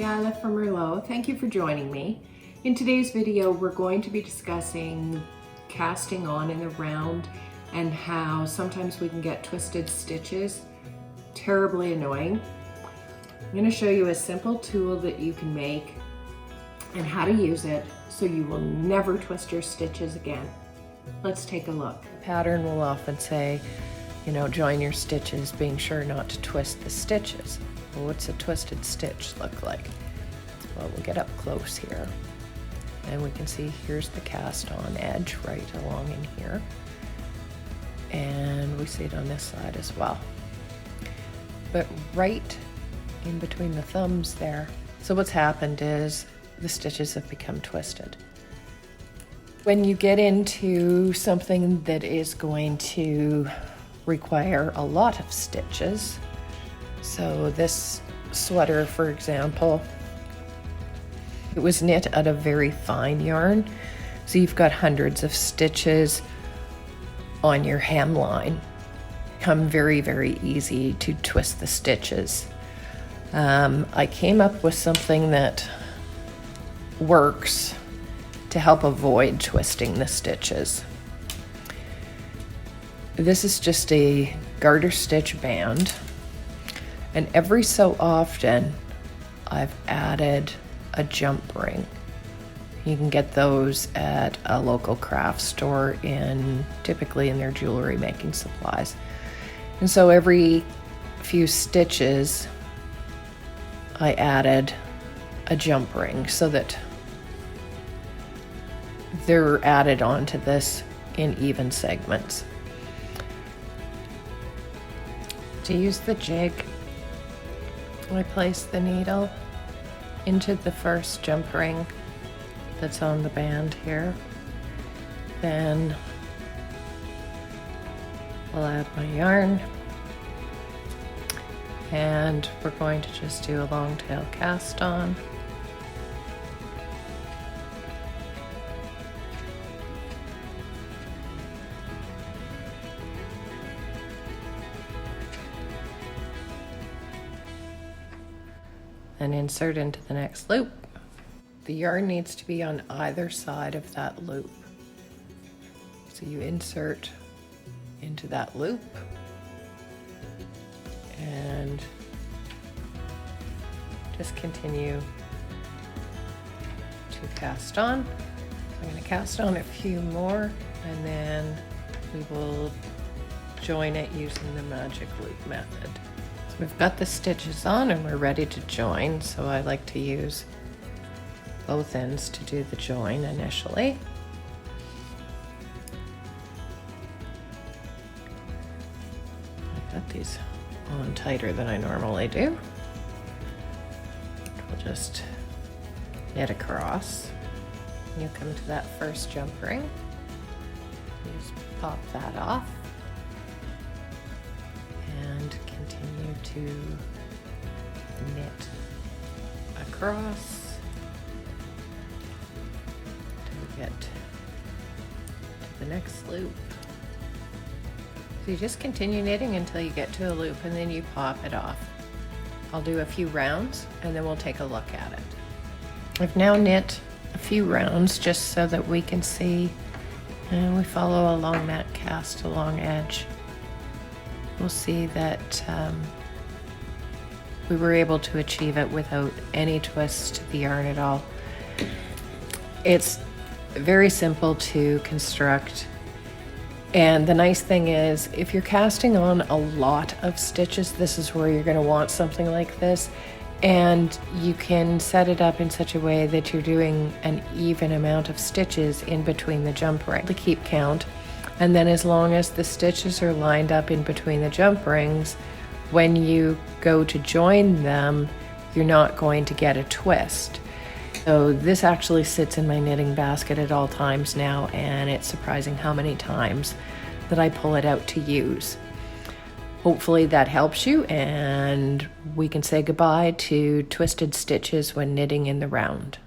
Isla from Merlot. Thank you for joining me. In today's video, we're going to be discussing casting on in the round and how sometimes we can get twisted stitches. Terribly annoying. I'm going to show you a simple tool that you can make and how to use it so you will never twist your stitches again. Let's take a look. The pattern will often say, join your stitches, being sure not to twist the stitches. Well, what's a twisted stitch look like? Well, we'll get up close here and we can see here's the cast on edge right along in here. And we see it on this side as well. But right in between the thumbs there. So what's happened is the stitches have become twisted. When you get into something that is going to require a lot of stitches, so this sweater, for example, it was knit out of very fine yarn, so you've got hundreds of stitches on your hemline. Become very, very easy to twist the stitches. I came up with something that works to help avoid twisting the stitches. This is just a garter stitch band, and every so often I've added a jump ring. You can get those at a local craft store typically in their jewelry making supplies. And so every few stitches I added a jump ring so that they're added onto this in even segments. To use the jig, I place the needle into the first jump ring that's on the band here. Then I'll add my yarn, and we're going to just do a long tail cast on. And insert into the next loop. The yarn needs to be on either side of that loop. So you insert into that loop and just continue to cast on. I'm going to cast on a few more and then we will join it using the magic loop method. We've got the stitches on and we're ready to join, so I like to use both ends to do the join initially. I've got these on tighter than I normally do. We'll just knit across. You come to that first jump ring. You just pop that off. And continue to knit across till we get to the next loop. So you just continue knitting until you get to a loop and then you pop it off. I'll do a few rounds and then we'll take a look at it. I've now knit a few rounds just so that we can see, and we follow along that cast along edge. We'll see that we were able to achieve it without any twist to the yarn at all. It's very simple to construct, and the nice thing is if you're casting on a lot of stitches, this is where you're going to want something like this, and you can set it up in such a way that you're doing an even amount of stitches in between the jump ring to keep count. And then as long as the stitches are lined up in between the jump rings, when you go to join them, you're not going to get a twist. So this actually sits in my knitting basket at all times now, and it's surprising how many times that I pull it out to use. Hopefully that helps you, and we can say goodbye to twisted stitches when knitting in the round.